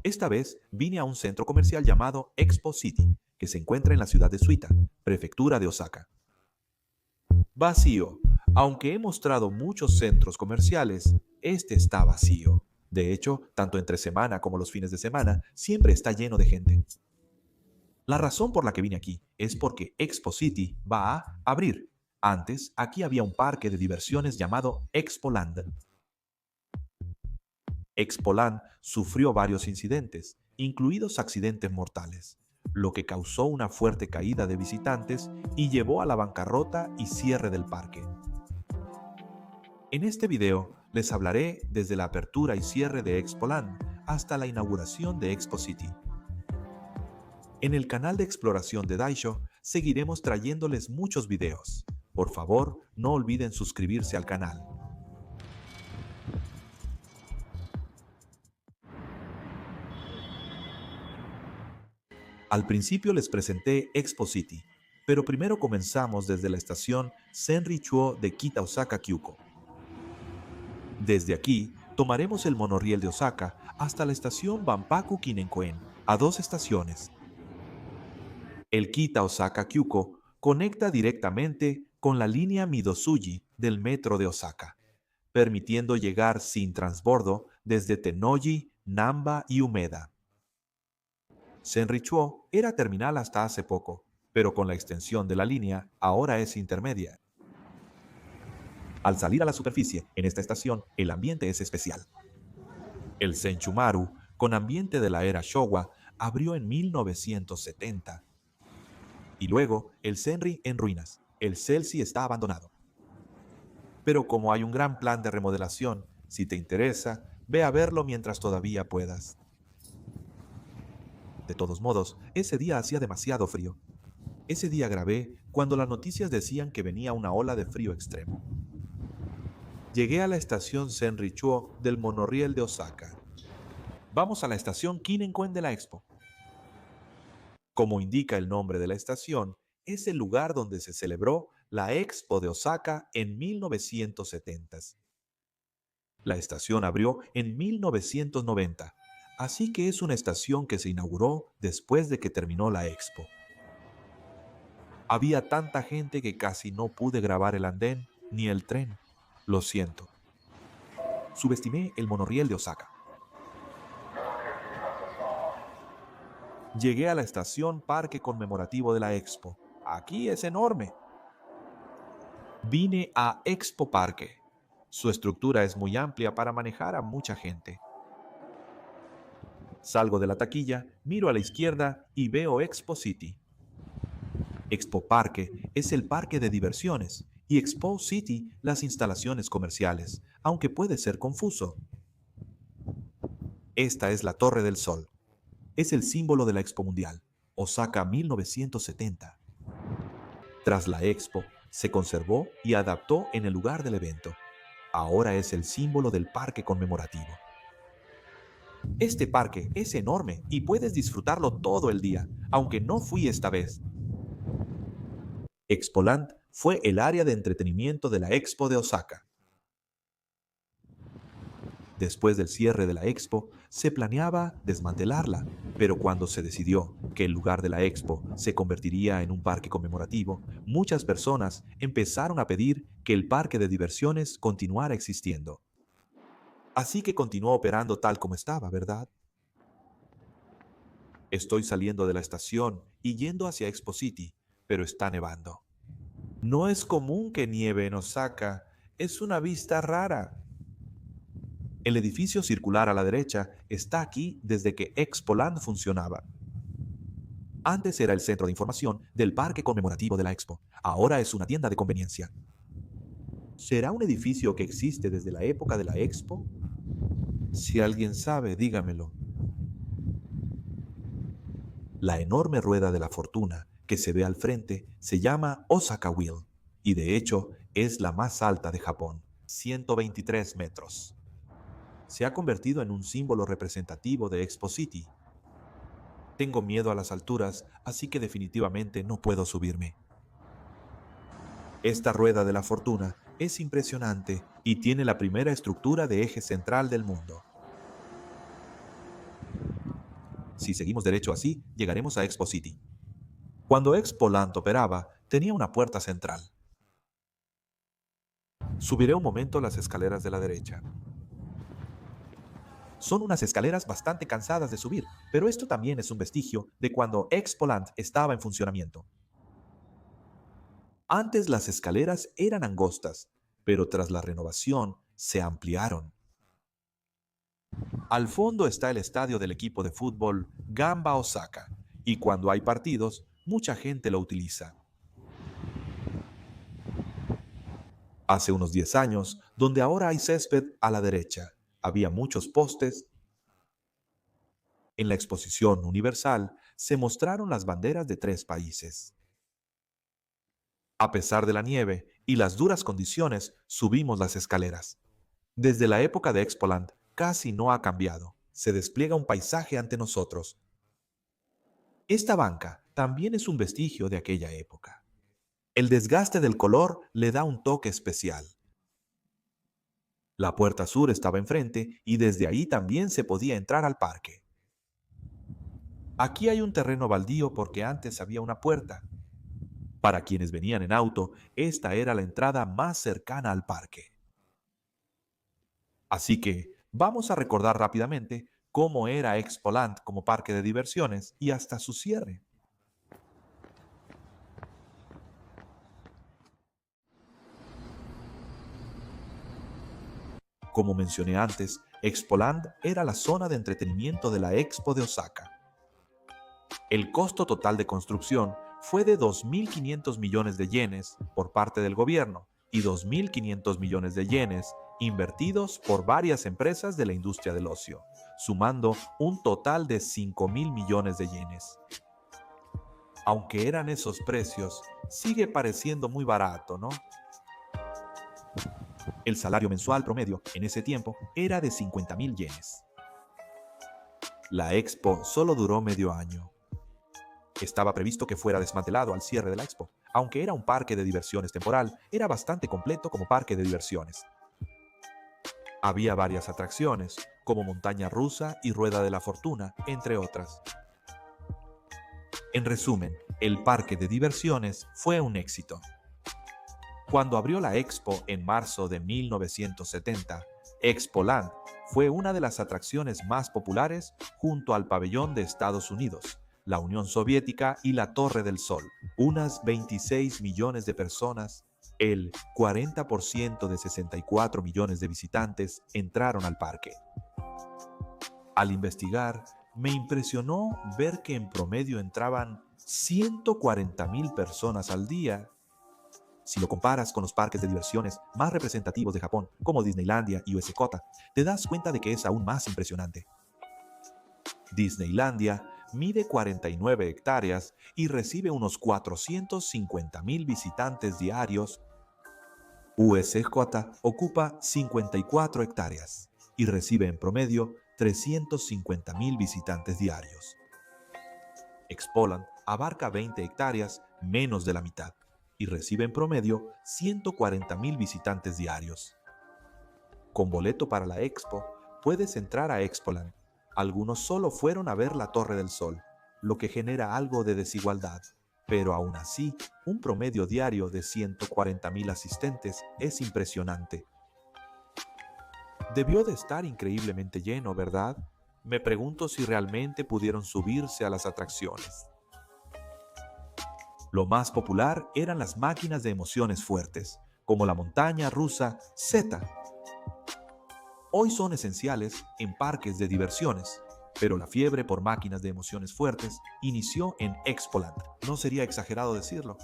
Esta vez vine a un centro comercial llamado Expo City, que se encuentra en la ciudad de Suita, prefectura de Osaka. Vacío. Aunque he mostrado muchos centros comerciales, este está vacío. De hecho, tanto entre semana como los fines de semana, siempre está lleno de gente. La razón por la que vine aquí es porque Expo City va a abrir. Antes, aquí había un parque de diversiones llamado Expoland. Expoland sufrió varios incidentes, incluidos accidentes mortales, lo que causó una fuerte caída de visitantes y llevó a la bancarrota y cierre del parque. En este video les hablaré desde la apertura y cierre de Expoland hasta la inauguración de Expo City. En el canal de exploración de Daisho seguiremos trayéndoles muchos videos. Por favor, no olviden suscribirse al canal. Al principio les presenté Expo City, pero primero comenzamos desde la estación Senri-chuo de Kita-Osaka Kyuko. Desde aquí, tomaremos el monorriel de Osaka hasta la estación Banpaku Kinenkoen, a 2 estaciones. El Kita-Osaka Kyuko conecta directamente con la línea Midōsuji del metro de Osaka, permitiendo llegar sin transbordo desde Tennoji, Namba y Umeda. Senri-chuo era terminal hasta hace poco, pero con la extensión de la línea ahora es intermedia. Al salir a la superficie, en esta estación, el ambiente es especial. El Senchumaru, con ambiente de la era Showa, abrió en 1970. Y luego, el Senri en ruinas. El Celsi está abandonado. Pero como hay un gran plan de remodelación, si te interesa, ve a verlo mientras todavía puedas. De todos modos, ese día hacía demasiado frío. Ese día grabé cuando las noticias decían que venía una ola de frío extremo. Llegué a la estación Senri-chuo del monorriel de Osaka. Vamos a la estación Kinenkoen de la Expo. Como indica el nombre de la estación, es el lugar donde se celebró la Expo de Osaka en 1970. La estación abrió en 1990, así que es una estación que se inauguró después de que terminó la Expo. Había tanta gente que casi no pude grabar el andén ni el tren. Lo siento. Subestimé el monorriel de Osaka. Llegué a la estación Parque Conmemorativo de la Expo. Aquí es enorme. Vine a Expo Parque. Su estructura es muy amplia para manejar a mucha gente. Salgo de la taquilla, miro a la izquierda y veo Expo City. Expo Parque es el parque de diversiones y Expo City las instalaciones comerciales, aunque puede ser confuso. Esta es la Torre del Sol. Es el símbolo de la Expo Mundial, Osaka 1970. Tras la Expo, se conservó y adaptó en el lugar del evento. Ahora es el símbolo del parque conmemorativo. Este parque es enorme y puedes disfrutarlo todo el día, aunque no fui esta vez. Expoland fue el área de entretenimiento de la Expo de Osaka. Después del cierre de la Expo, se planeaba desmantelarla, pero cuando se decidió que el lugar de la Expo se convertiría en un parque conmemorativo, muchas personas empezaron a pedir que el parque de diversiones continuara existiendo. Así que continuó operando tal como estaba, ¿verdad? Estoy saliendo de la estación y yendo hacia Expo City, pero está nevando. No es común que nieve en Osaka, es una vista rara. El edificio circular a la derecha está aquí desde que Expoland funcionaba. Antes era el centro de información del parque conmemorativo de la Expo. Ahora es una tienda de conveniencia. ¿Será un edificio que existe desde la época de la Expo? Si alguien sabe, dígamelo. La enorme rueda de la fortuna que se ve al frente se llama Osaka Wheel y de hecho es la más alta de Japón, 123 metros. Se ha convertido en un símbolo representativo de Expo City. Tengo miedo a las alturas, así que definitivamente no puedo subirme. Esta rueda de la fortuna es impresionante y tiene la primera estructura de eje central del mundo. Si seguimos derecho así, llegaremos a Expo City. Cuando Expo Land operaba, tenía una puerta central. Subiré un momento las escaleras de la derecha. Son unas escaleras bastante cansadas de subir, pero esto también es un vestigio de cuando Expo Land estaba en funcionamiento. Antes las escaleras eran angostas, pero tras la renovación se ampliaron. Al fondo está el estadio del equipo de fútbol Gamba Osaka, y cuando hay partidos, mucha gente lo utiliza. Hace unos 10 años, donde ahora hay césped a la derecha, había muchos postes. En la exposición universal se mostraron las banderas de 3 países. A pesar de la nieve y las duras condiciones, subimos las escaleras. Desde la época de Expoland, casi no ha cambiado. Se despliega un paisaje ante nosotros. Esta banca también es un vestigio de aquella época. El desgaste del color le da un toque especial. La puerta sur estaba enfrente y desde ahí también se podía entrar al parque. Aquí hay un terreno baldío porque antes había una puerta. Para quienes venían en auto, esta era la entrada más cercana al parque. Así que vamos a recordar rápidamente cómo era Expoland como parque de diversiones y hasta su cierre. Como mencioné antes, Expoland era la zona de entretenimiento de la Expo de Osaka. El costo total de construcción fue de 2.500 millones de yenes por parte del gobierno y 2.500 millones de yenes invertidos por varias empresas de la industria del ocio, sumando un total de 5.000 millones de yenes. Aunque eran esos precios, sigue pareciendo muy barato, ¿no? El salario mensual promedio en ese tiempo era de 50.000 yenes. La Expo solo duró medio año. Estaba previsto que fuera desmantelado al cierre de la Expo. Aunque era un parque de diversiones temporal, era bastante completo como parque de diversiones. Había varias atracciones, como montaña rusa y rueda de la fortuna, entre otras. En resumen, el parque de diversiones fue un éxito. Cuando abrió la Expo en marzo de 1970, Expoland fue una de las atracciones más populares junto al pabellón de Estados Unidos, la Unión Soviética y la Torre del Sol. Unas 26 millones de personas, el 40% de 64 millones de visitantes entraron al parque. Al investigar, me impresionó ver que en promedio entraban 140.000 personas al día. Si lo comparas con los parques de diversiones más representativos de Japón, como Disneylandia y USJ, te das cuenta de que es aún más impresionante. Disneylandia mide 49 hectáreas y recibe unos 450.000 visitantes diarios. USJ ocupa 54 hectáreas y recibe en promedio 350.000 visitantes diarios. Expoland abarca 20 hectáreas, menos de la mitad, y recibe en promedio 140.000 visitantes diarios. Con boleto para la Expo, puedes entrar a Expoland. Algunos solo fueron a ver la Torre del Sol, lo que genera algo de desigualdad, pero aún así, un promedio diario de 140.000 asistentes es impresionante. Debió de estar increíblemente lleno, ¿verdad? Me pregunto si realmente pudieron subirse a las atracciones. Lo más popular eran las máquinas de emociones fuertes, como la montaña rusa Z. Hoy son esenciales en parques de diversiones, pero la fiebre por máquinas de emociones fuertes inició en Expoland. No sería exagerado decirlo.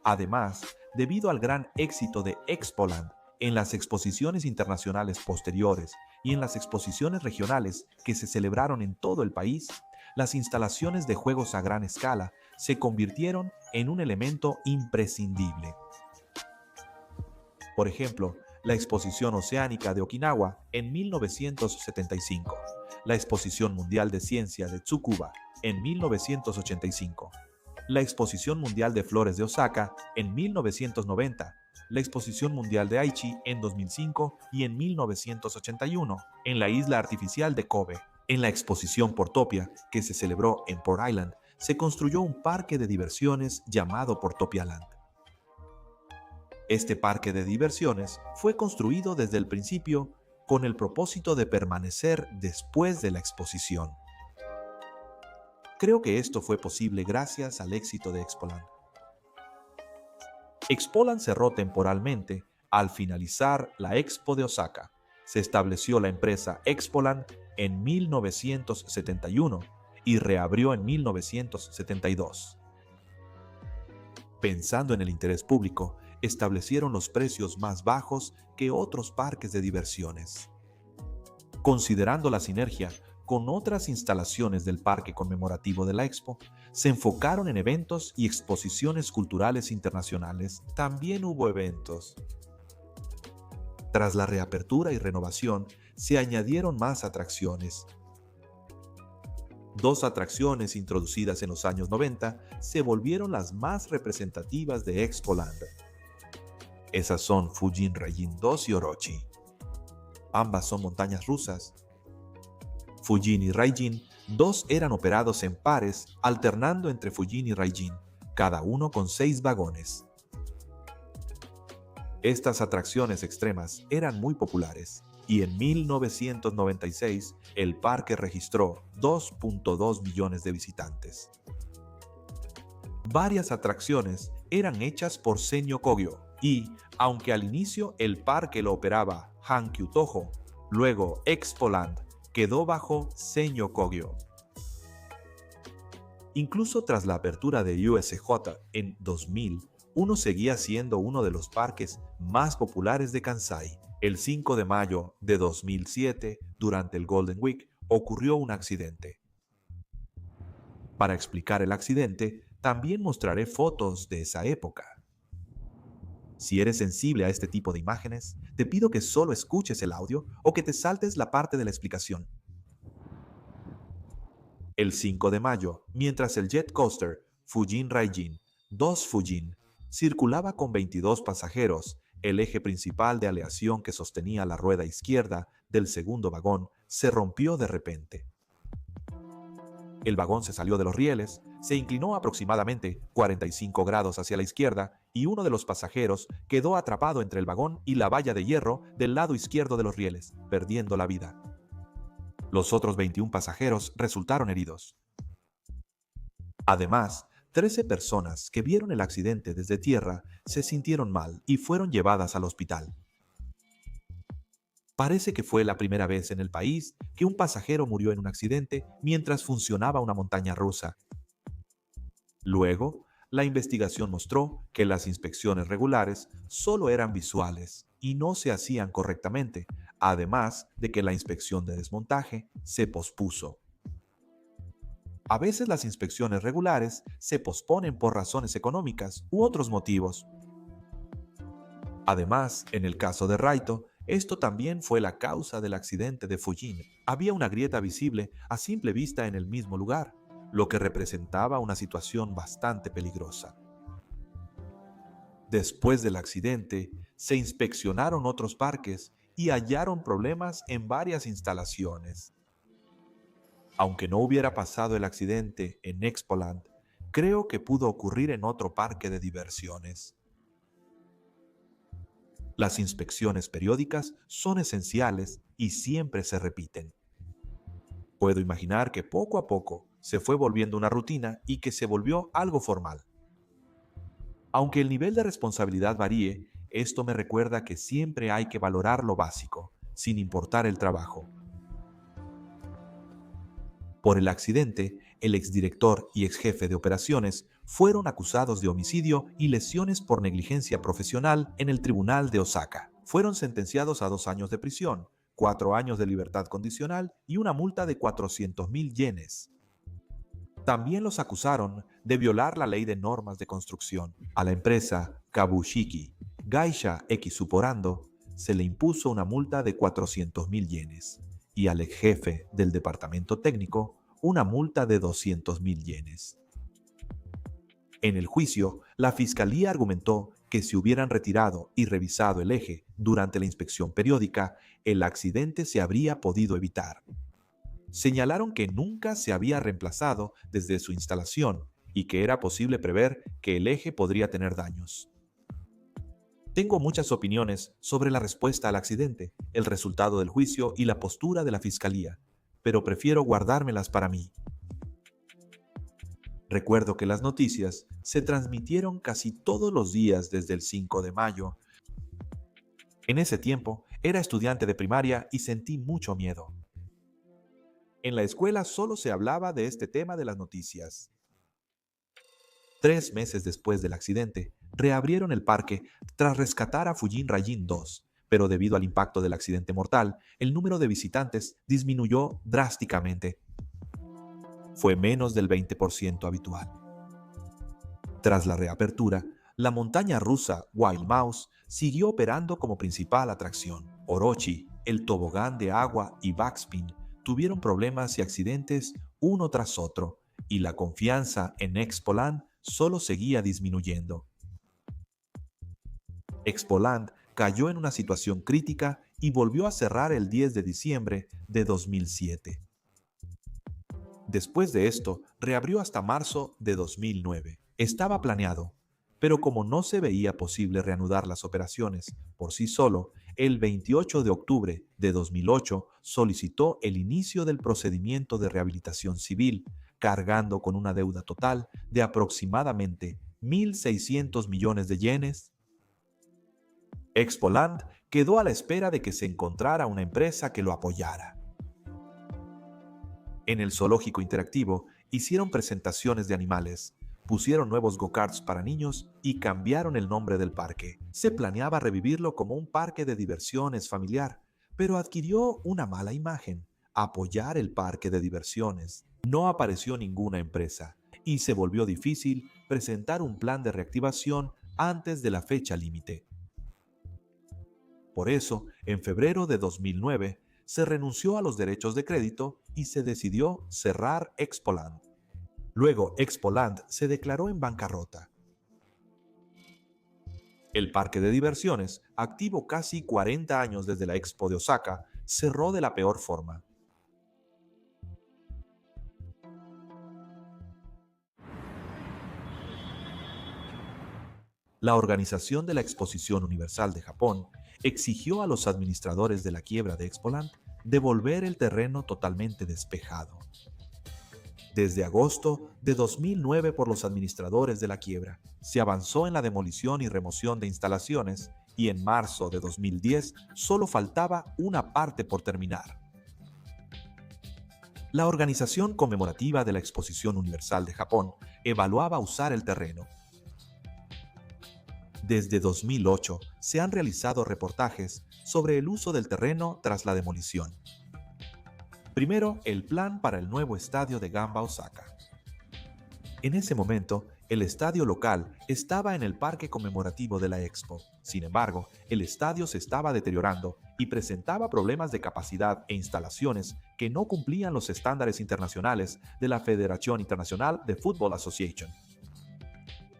Además, debido al gran éxito de Expoland en las exposiciones internacionales posteriores y en las exposiciones regionales que se celebraron en todo el país, las instalaciones de juegos a gran escala se convirtieron en un elemento imprescindible. Por ejemplo, la Exposición Oceánica de Okinawa en 1975, la Exposición Mundial de Ciencia de Tsukuba en 1985, la Exposición Mundial de Flores de Osaka en 1990, la Exposición Mundial de Aichi en 2005 y en 1981 en la isla artificial de Kobe. En la exposición Portopia, que se celebró en Port Island, se construyó un parque de diversiones llamado Portopia Land. Este parque de diversiones fue construido desde el principio con el propósito de permanecer después de la exposición. Creo que esto fue posible gracias al éxito de Expoland. Expoland cerró temporalmente al finalizar la Expo de Osaka. Se estableció la empresa Expoland en 1971 y reabrió en 1972. Pensando en el interés público, establecieron los precios más bajos que otros parques de diversiones. Considerando la sinergia con otras instalaciones del parque conmemorativo de la Expo, se enfocaron en eventos y exposiciones culturales internacionales. También hubo eventos. Tras la reapertura y renovación, se añadieron más atracciones. 2 atracciones introducidas en los años 90 se volvieron las más representativas de Expoland. Esas son Fujin Raijin 2 y Orochi. Ambas son montañas rusas. Fujin y Raijin 2 eran operados en pares, alternando entre Fujin y Raijin, cada uno con 6 vagones. Estas atracciones extremas eran muy populares y en 1996 el parque registró 2.2 millones de visitantes. Varias atracciones eran hechas por Senyo Kogyo y, aunque al inicio el parque lo operaba Hankyu Toho, luego Expoland quedó bajo Senyo Kogyo. Incluso tras la apertura de USJ en 2000, uno seguía siendo uno de los parques más populares de Kansai. El 5 de mayo de 2007, durante el Golden Week, ocurrió un accidente. Para explicar el accidente, también mostraré fotos de esa época. Si eres sensible a este tipo de imágenes, te pido que solo escuches el audio o que te saltes la parte de la explicación. El 5 de mayo, mientras el jet coaster Fujin Raijin 2 Fujin circulaba con 22 pasajeros, el eje principal de aleación que sostenía la rueda izquierda del segundo vagón se rompió de repente. El vagón se salió de los rieles, se inclinó aproximadamente 45 grados hacia la izquierda y uno de los pasajeros quedó atrapado entre el vagón y la valla de hierro del lado izquierdo de los rieles, perdiendo la vida. Los otros 21 pasajeros resultaron heridos. Además, 13 personas que vieron el accidente desde tierra se sintieron mal y fueron llevadas al hospital. Parece que fue la primera vez en el país que un pasajero murió en un accidente mientras funcionaba una montaña rusa. Luego, la investigación mostró que las inspecciones regulares solo eran visuales y no se hacían correctamente, además de que la inspección de desmontaje se pospuso. A veces las inspecciones regulares se posponen por razones económicas u otros motivos. Además, en el caso de Raito, esto también fue la causa del accidente de Fujin. Había una grieta visible a simple vista en el mismo lugar, lo que representaba una situación bastante peligrosa. Después del accidente, se inspeccionaron otros parques y hallaron problemas en varias instalaciones. Aunque no hubiera pasado el accidente en Expoland, creo que pudo ocurrir en otro parque de diversiones. Las inspecciones periódicas son esenciales y siempre se repiten. Puedo imaginar que poco a poco se fue volviendo una rutina y que se volvió algo formal. Aunque el nivel de responsabilidad varíe, esto me recuerda que siempre hay que valorar lo básico, sin importar el trabajo. Por el accidente, el exdirector y exjefe de operaciones fueron acusados de homicidio y lesiones por negligencia profesional en el tribunal de Osaka. Fueron sentenciados a 2 años de prisión, 4 años de libertad condicional y una multa de 400.000 yenes. También los acusaron de violar la ley de normas de construcción. A la empresa Kabushiki Gaisha Ekisuporando se le impuso una multa de 400.000 yenes y al ex jefe del departamento técnico una multa de 200.000 yenes. En el juicio, la fiscalía argumentó que si hubieran retirado y revisado el eje durante la inspección periódica, el accidente se habría podido evitar. Señalaron que nunca se había reemplazado desde su instalación y que era posible prever que el eje podría tener daños. Tengo muchas opiniones sobre la respuesta al accidente, el resultado del juicio y la postura de la fiscalía, pero prefiero guardármelas para mí. Recuerdo que las noticias se transmitieron casi todos los días desde el 5 de mayo. En ese tiempo era estudiante de primaria y sentí mucho miedo. En la escuela solo se hablaba de este tema de las noticias. 3 meses después del accidente, reabrieron el parque tras rescatar a Fujin Rayin 2, pero debido al impacto del accidente mortal, el número de visitantes disminuyó drásticamente. Fue menos del 20% habitual. Tras la reapertura, la montaña rusa Wild Mouse siguió operando como principal atracción. Orochi, el tobogán de agua y backspin tuvieron problemas y accidentes uno tras otro, y la confianza en Expoland solo seguía disminuyendo. Expoland cayó en una situación crítica y volvió a cerrar el 10 de diciembre de 2007. Después de esto, reabrió hasta marzo de 2009. Estaba planeado, pero como no se veía posible reanudar las operaciones por sí solo, el 28 de octubre de 2008 solicitó el inicio del procedimiento de rehabilitación civil, cargando con una deuda total de aproximadamente 1.600 millones de yenes. Expoland quedó a la espera de que se encontrara una empresa que lo apoyara. En el zoológico interactivo hicieron presentaciones de animales, pusieron nuevos go-karts para niños y cambiaron el nombre del parque. Se planeaba revivirlo como un parque de diversiones familiar, pero adquirió una mala imagen: apoyar el parque de diversiones. No apareció ninguna empresa y se volvió difícil presentar un plan de reactivación antes de la fecha límite. Por eso, en febrero de 2009, se renunció a los derechos de crédito y se decidió cerrar Expoland. Luego, Expoland se declaró en bancarrota. El parque de diversiones, activo casi 40 años desde la Expo de Osaka, cerró de la peor forma. La organización de la Exposición Universal de Japón exigió a los administradores de la quiebra de Expoland devolver el terreno totalmente despejado. Desde agosto de 2009 por los administradores de la quiebra, se avanzó en la demolición y remoción de instalaciones y en marzo de 2010 solo faltaba una parte por terminar. La organización conmemorativa de la Exposición Universal de Japón evaluaba usar el terreno. Desde 2008 se han realizado reportajes sobre el uso del terreno tras la demolición. Primero, el plan para el nuevo estadio de Gamba Osaka. En ese momento, el estadio local estaba en el parque conmemorativo de la Expo. Sin embargo, el estadio se estaba deteriorando y presentaba problemas de capacidad e instalaciones que no cumplían los estándares internacionales de la Federación Internacional de Football Association.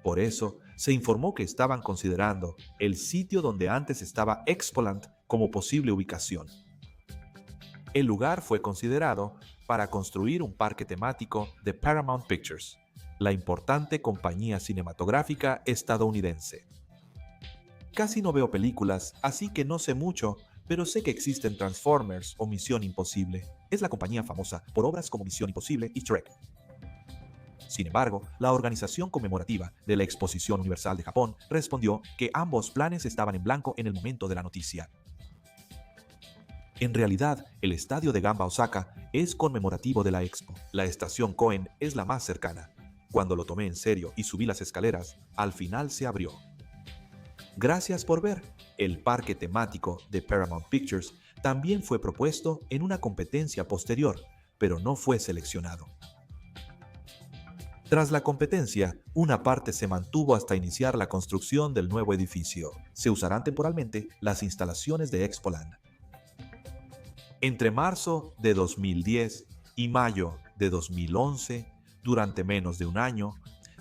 Por eso, se informó que estaban considerando el sitio donde antes estaba Expoland como posible ubicación. El lugar fue considerado para construir un parque temático de Paramount Pictures, la importante compañía cinematográfica estadounidense. Casi no veo películas, así que no sé mucho, pero sé que existen Transformers o Misión Imposible. Es la compañía famosa por obras como Misión Imposible y Shrek. Sin embargo, la organización conmemorativa de la Exposición Universal de Japón respondió que ambos planes estaban en blanco en el momento de la noticia. En realidad, el estadio de Gamba Osaka es conmemorativo de la Expo. La estación Koen es la más cercana. Cuando lo tomé en serio y subí las escaleras, al final se abrió. Gracias por ver. El parque temático de Paramount Pictures también fue propuesto en una competencia posterior, pero no fue seleccionado. Tras la competencia, una parte se mantuvo hasta iniciar la construcción del nuevo edificio. Se usarán temporalmente las instalaciones de Expoland. Entre marzo de 2010 y mayo de 2011, durante menos de un año,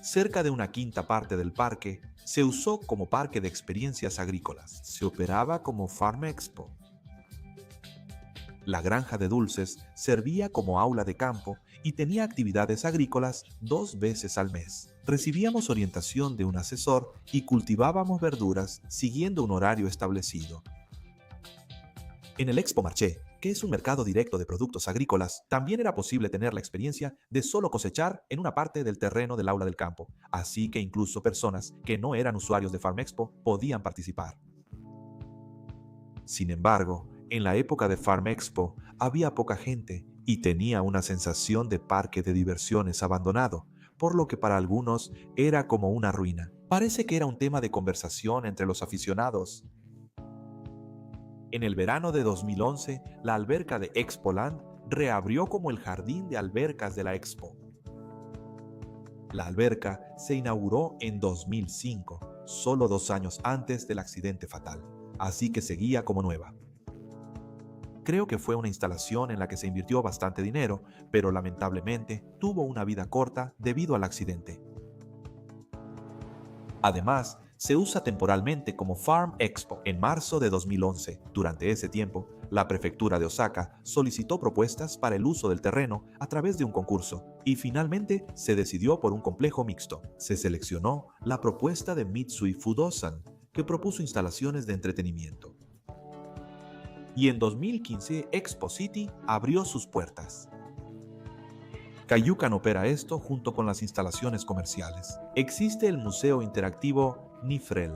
cerca de una quinta parte del parque, se usó como parque de experiencias agrícolas. Se operaba como Farm Expo. La granja de dulces servía como aula de campo y tenía actividades agrícolas 2 veces al mes. Recibíamos orientación de un asesor y cultivábamos verduras siguiendo un horario establecido. En el Expo Marché, que es un mercado directo de productos agrícolas, también era posible tener la experiencia de solo cosechar en una parte del terreno del aula del campo, así que incluso personas que no eran usuarios de Farm Expo podían participar. Sin embargo, en la época de Farm Expo había poca gente y tenía una sensación de parque de diversiones abandonado, por lo que para algunos era como una ruina. Parece que era un tema de conversación entre los aficionados. En el verano de 2011, la alberca de Expoland reabrió como el jardín de albercas de la Expo. La alberca se inauguró en 2005, solo 2 años antes del accidente fatal, así que seguía como nueva. Creo que fue una instalación en la que se invirtió bastante dinero, pero lamentablemente tuvo una vida corta debido al accidente. Además, se usa temporalmente como Farm Expo en marzo de 2011. Durante ese tiempo, la prefectura de Osaka solicitó propuestas para el uso del terreno a través de un concurso y finalmente se decidió por un complejo mixto. Se seleccionó la propuesta de Mitsui Fudosan, que propuso instalaciones de entretenimiento. Y en 2015 Expo City abrió sus puertas. Kaiyukan opera esto junto con las instalaciones comerciales. Existe el Museo Interactivo Nifrel,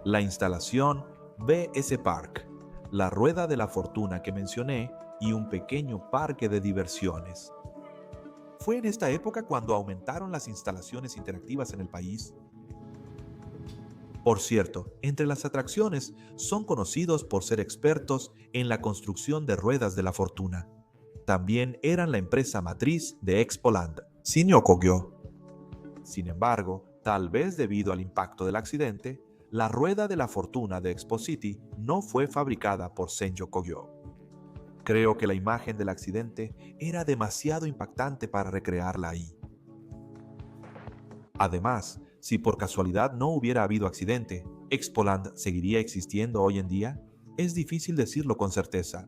la instalación BS Park, la Rueda de la Fortuna que mencioné y un pequeño parque de diversiones. ¿Fue en esta época cuando aumentaron las instalaciones interactivas en el país? Por cierto, entre las atracciones son conocidos por ser expertos en la construcción de ruedas de la fortuna. También eran la empresa matriz de Expoland, Shinyo Kogyo. Sin embargo, tal vez debido al impacto del accidente, la rueda de la fortuna de Expo City no fue fabricada por Senjo Kogyo. Creo que la imagen del accidente era demasiado impactante para recrearla ahí. Además, si por casualidad no hubiera habido accidente, ¿Expoland seguiría existiendo hoy en día? Es difícil decirlo con certeza.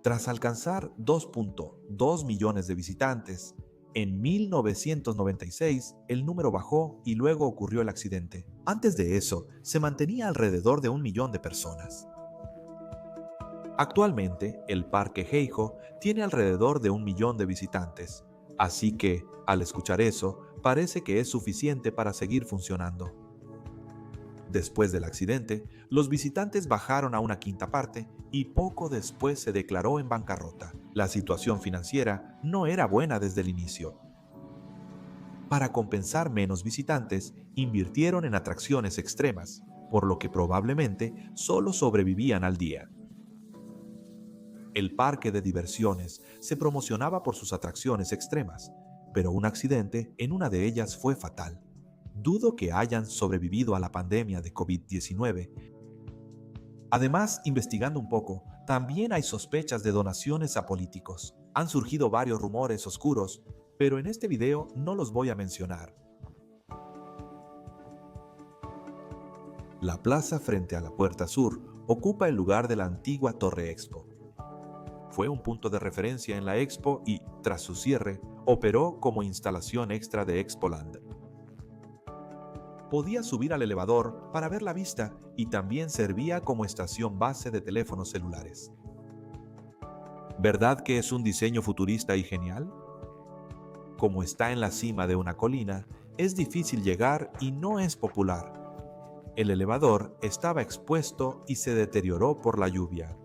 Tras alcanzar 2.2 millones de visitantes, en 1996 el número bajó y luego ocurrió el accidente. Antes de eso, se mantenía alrededor de 1 millón de personas. Actualmente, el Parque Heijo tiene alrededor de 1 millón de visitantes, así que, al escuchar eso, parece que es suficiente para seguir funcionando. Después del accidente, los visitantes bajaron a una quinta parte y poco después se declaró en bancarrota. La situación financiera no era buena desde el inicio. Para compensar menos visitantes, invirtieron en atracciones extremas, por lo que probablemente solo sobrevivían al día. El parque de diversiones se promocionaba por sus atracciones extremas, pero un accidente en una de ellas fue fatal. Dudo que hayan sobrevivido a la pandemia de COVID-19. Además, investigando un poco, también hay sospechas de donaciones a políticos. Han surgido varios rumores oscuros, pero en este video no los voy a mencionar. La plaza frente a la Puerta Sur ocupa el lugar de la antigua Torre Expo. Fue un punto de referencia en la Expo y, tras su cierre, operó como instalación extra de Expoland. Podía subir al elevador para ver la vista y también servía como estación base de teléfonos celulares. ¿Verdad que es un diseño futurista y genial? Como está en la cima de una colina, es difícil llegar y no es popular. El elevador estaba expuesto y se deterioró por la lluvia.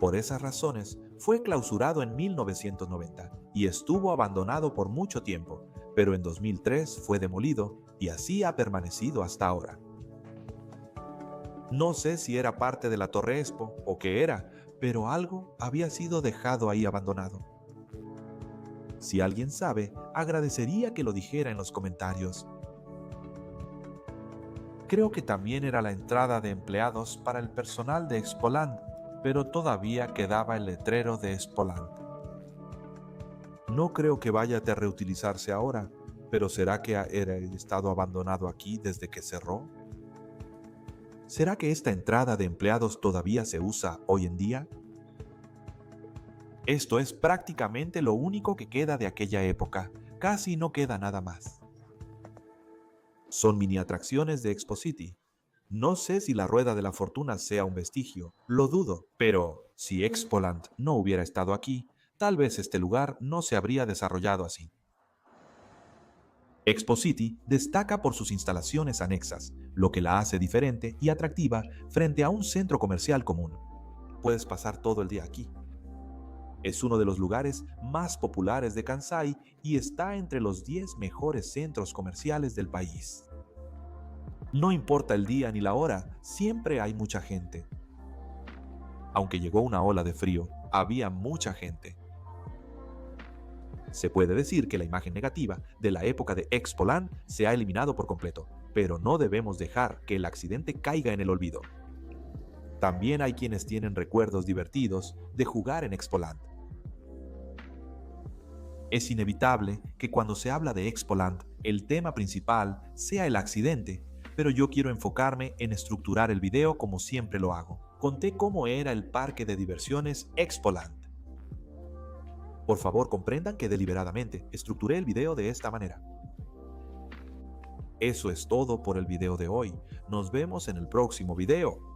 Por esas razones, fue clausurado en 1990 y estuvo abandonado por mucho tiempo, pero en 2003 fue demolido y así ha permanecido hasta ahora. No sé si era parte de la Torre Expo o qué era, pero algo había sido dejado ahí abandonado. Si alguien sabe, agradecería que lo dijera en los comentarios. Creo que también era la entrada de empleados para el personal de Expoland, pero todavía quedaba el letrero de Expoland. No creo que vaya a reutilizarse ahora, pero ¿será que era estado abandonado aquí desde que cerró? ¿Será que esta entrada de empleados todavía se usa hoy en día? Esto es prácticamente lo único que queda de aquella época. Casi no queda nada más. Son mini atracciones de Expo City. No sé si la Rueda de la Fortuna sea un vestigio, lo dudo, pero si Expoland no hubiera estado aquí, tal vez este lugar no se habría desarrollado así. Expo City destaca por sus instalaciones anexas, lo que la hace diferente y atractiva frente a un centro comercial común. Puedes pasar todo el día aquí. Es uno de los lugares más populares de Kansai y está entre los 10 mejores centros comerciales del país. No importa el día ni la hora, siempre hay mucha gente. Aunque llegó una ola de frío, había mucha gente. Se puede decir que la imagen negativa de la época de Expoland se ha eliminado por completo, pero no debemos dejar que el accidente caiga en el olvido. También hay quienes tienen recuerdos divertidos de jugar en Expoland. Es inevitable que cuando se habla de Expoland, el tema principal sea el accidente, pero yo quiero enfocarme en estructurar el video como siempre lo hago. Conté cómo era el parque de diversiones Expoland. Por favor, comprendan que deliberadamente estructuré el video de esta manera. Eso es todo por el video de hoy. Nos vemos en el próximo video.